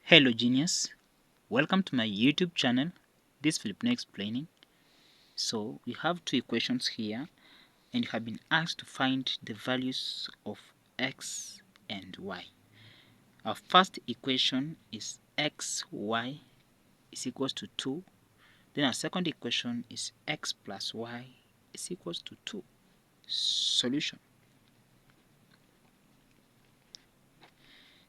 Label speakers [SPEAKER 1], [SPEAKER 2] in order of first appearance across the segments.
[SPEAKER 1] Hello genius, welcome to my YouTube channel. This is Filipino Explaining. So we have two equations here and you have been asked to find the values of x and y. Our first equation is xy is equals to 2. Then our second equation is x plus y is equals to 2. Solution.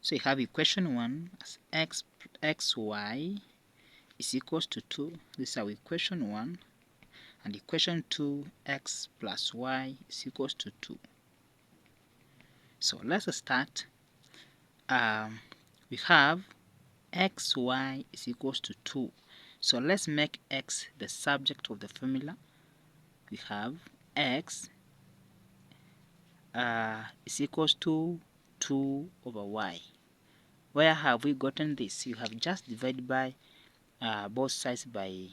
[SPEAKER 1] So you have equation 1 as xy is equals to 2. This is our equation 1. And equation 2, x plus y is equals to 2. So let's start. We have xy is equals to 2. So let's make x the subject of the formula. We have x is equals to 2 over y. Where have we gotten this? You have just divided by both sides by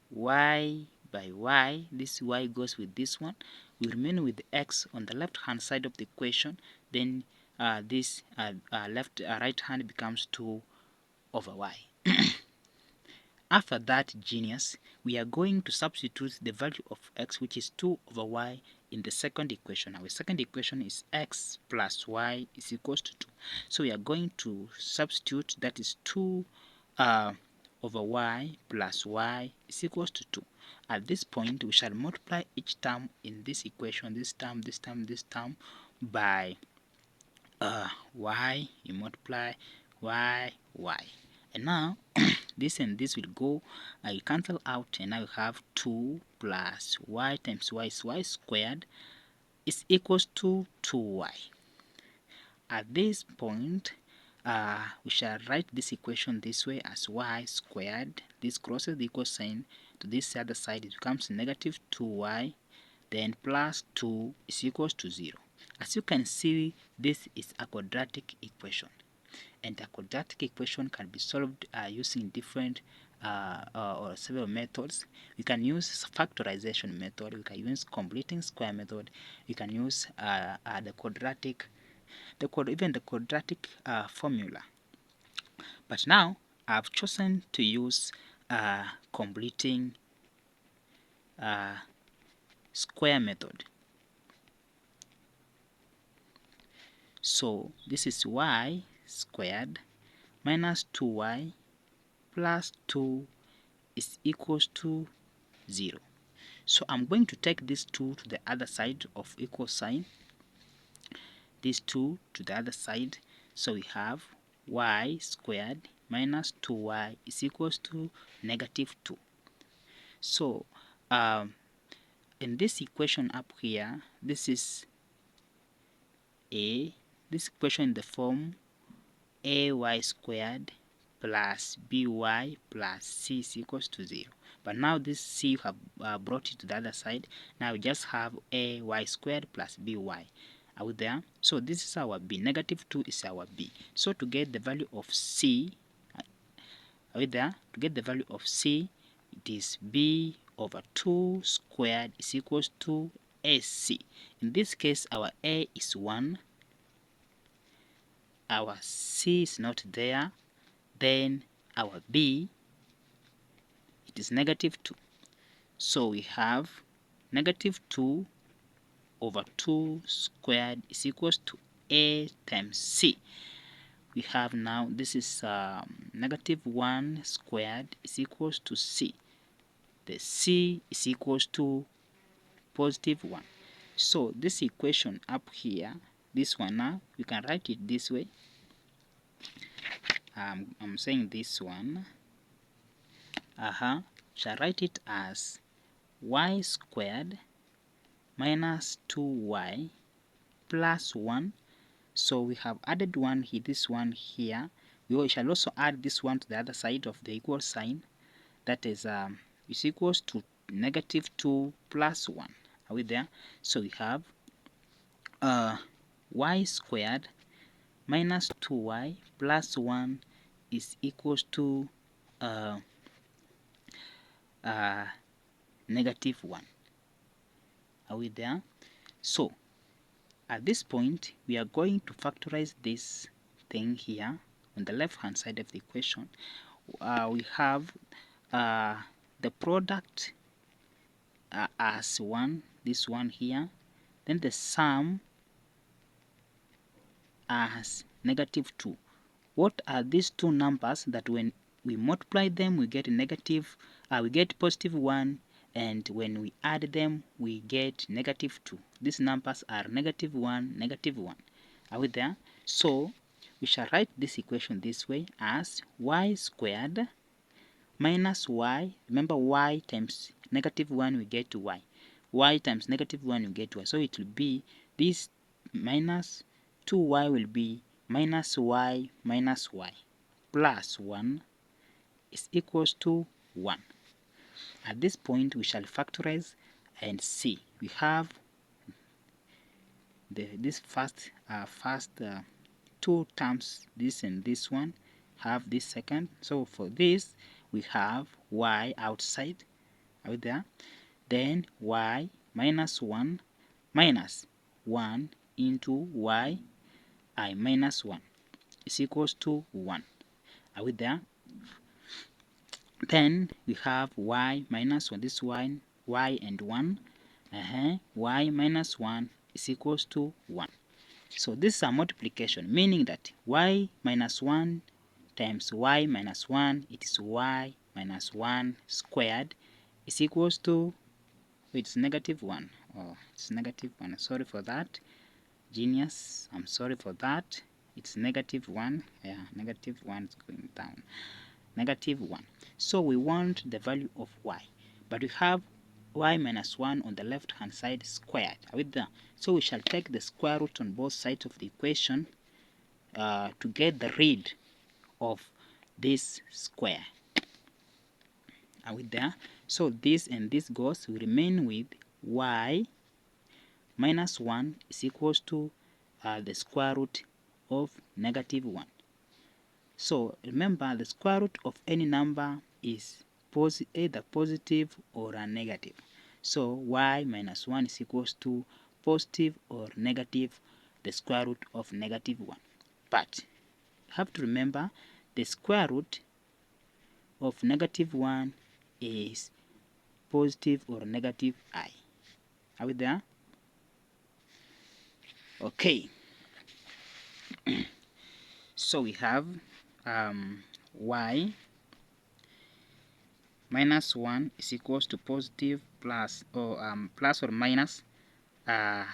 [SPEAKER 1] y by y. This y goes with this one. We remain with x on the left hand side of the equation. Then this right hand becomes 2 over y. After that, genius, we are going to substitute the value of x, which is 2 over y, in the second equation. Our second equation is x plus y is equals to 2. So we are going to substitute, that is 2 over y plus y is equals to 2. At this point, we shall multiply each term in this equation, this term, this term, this term, by y. You multiply y. And now, this and this will go, cancel out, and now we have 2 plus y times y is y squared is equals to 2y. At this point, we shall write this equation this way as y squared. This crosses the equal sign to this other side. It becomes negative 2y. Then plus 2 is equals to 0. As you can see, this is a quadratic equation. And a quadratic equation can be solved using different or several methods. We can use factorization method. We can use completing square method. We can use the quadratic formula. But now I've chosen to use completing square method. So this is y squared minus 2y plus 2 is equals to 0. So I'm going to take this 2 to the other side of equal sign. This 2 to the other side. So we have y squared minus 2y is equals to negative 2. So in this equation up here, this is this equation in the form ay squared plus by plus c is equals to 0. But now this c you have brought it to the other side. Now we just have ay squared plus by. Are we there? So this is our b. Negative 2 is our b. So to get the value of c, are we there? To get the value of c, it is b over 2 squared is equals to ac. In this case, our a is 1. Our c is not there. Then our b, it is negative 2. So we have negative 2 over 2 squared is equals to a times c. We have now, this is negative 1 squared is equals to c. The c is equals to positive 1. So this equation up here, this one now, we can write it this way. I'm saying this one. Shall write it as y squared minus 2y plus 1. So we have added 1 here, this one here. We shall also add this one to the other side of the equal sign. That is equals to negative 2 plus 1. Are we there? So we have y squared minus 2y plus 1 is equals to negative 1. Are we there? So at this point, we are going to factorize this thing here. on the left hand side of the equation, we have the product as 1, this one here, then the sum as -2. What are these two numbers that when we multiply them we get we get +1, and when we add them we get -2? These numbers are -1, -1. Are we there? So we shall write this equation this way as y squared minus y. Remember, y times -1 we get to y times -1 we get to y. So it will be this minus 2y will be minus y minus y plus 1 is equals to 1. At this point we shall factorize and see. We have this first two terms, this and this one, have this second. So for this we have y outside, out there, then y minus 1 minus 1 into y I minus 1 is equals to 1. Are we there? Then we have y minus 1, this one, y and 1, y minus 1 is equals to 1. So this is a multiplication, meaning that y minus 1 times y minus 1, it is y minus 1 squared is equals to, it's -1. Oh, it's -1. Sorry for that, genius. I'm sorry for that. It's -1. Yeah, -1 is going down. -1. So we want the value of y, but we have y minus 1 on the left hand side squared. Are we there? So we shall take the square root on both sides of the equation to get the rid of this square. Are we there? So this and this goes, we remain with y minus 1 is equals to the square root of -1. So remember, the square root of any number is either positive or a negative. So y minus 1 is equals to positive or negative the square root of -1. But you have to remember the square root of -1 is positive or negative I. Are we there? Okay. So we have y minus 1 is equals to positive plus or minus I.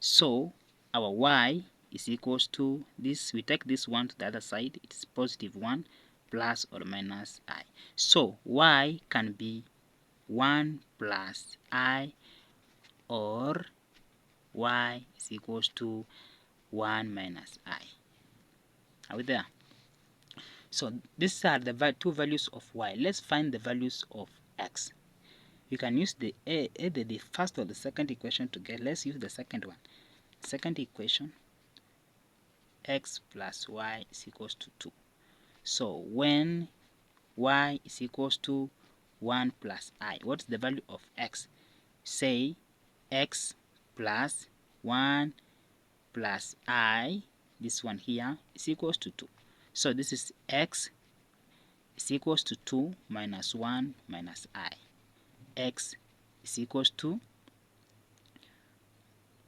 [SPEAKER 1] So our y is equals to this. We take this one to the other side, it's +1 plus or minus I. So y can be 1 plus I, or y is equals to 1 minus I. Are we there? So these are the two values of y. Let's find the values of x. You can use either the first or the second equation to get. Let's use the second one. Second equation, x plus y is equals to 2. So when y is equals to 1 plus I, what's the value of x? Say x plus 1 plus I, this one here, is equals to 2. So this is x is equals to 2 minus 1 minus I. X is equals to,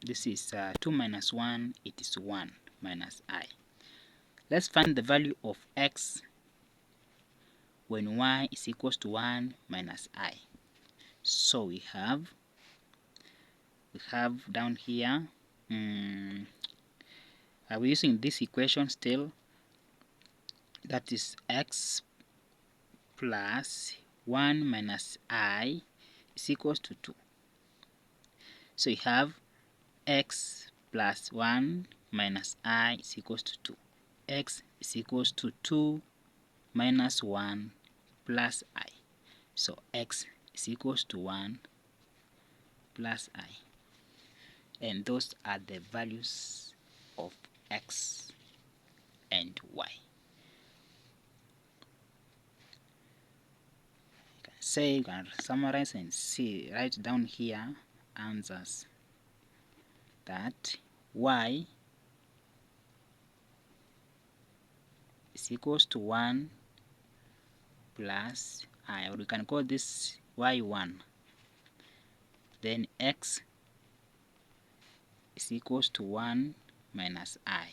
[SPEAKER 1] this is 2 minus 1, it is 1 minus I. Let's find the value of x when y is equals to 1 minus I. So we have down here, are we using this equation still? That is x plus 1 minus I is equals to 2. So we have x plus 1 minus I is equals to 2. X is equals to 2 minus 1 plus I. So x is equals to 1 plus I. And those are the values of x and y. Say, you can summarize and see, write down here answers. that y is equals to 1 plus I, or we can call this y1. Then x is equals to 1 minus I.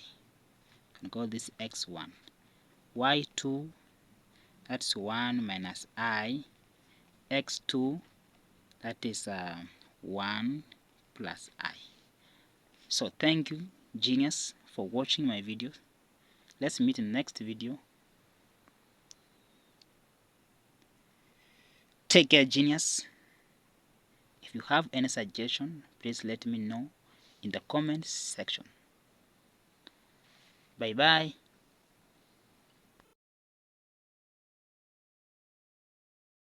[SPEAKER 1] We can call this x1. y2, that's 1 minus I. x2, that is 1 plus I. So thank you, genius, for watching my video. Let's meet in the next video. Take care, genius. If you have any suggestion, please let me know in the comments section. Bye bye.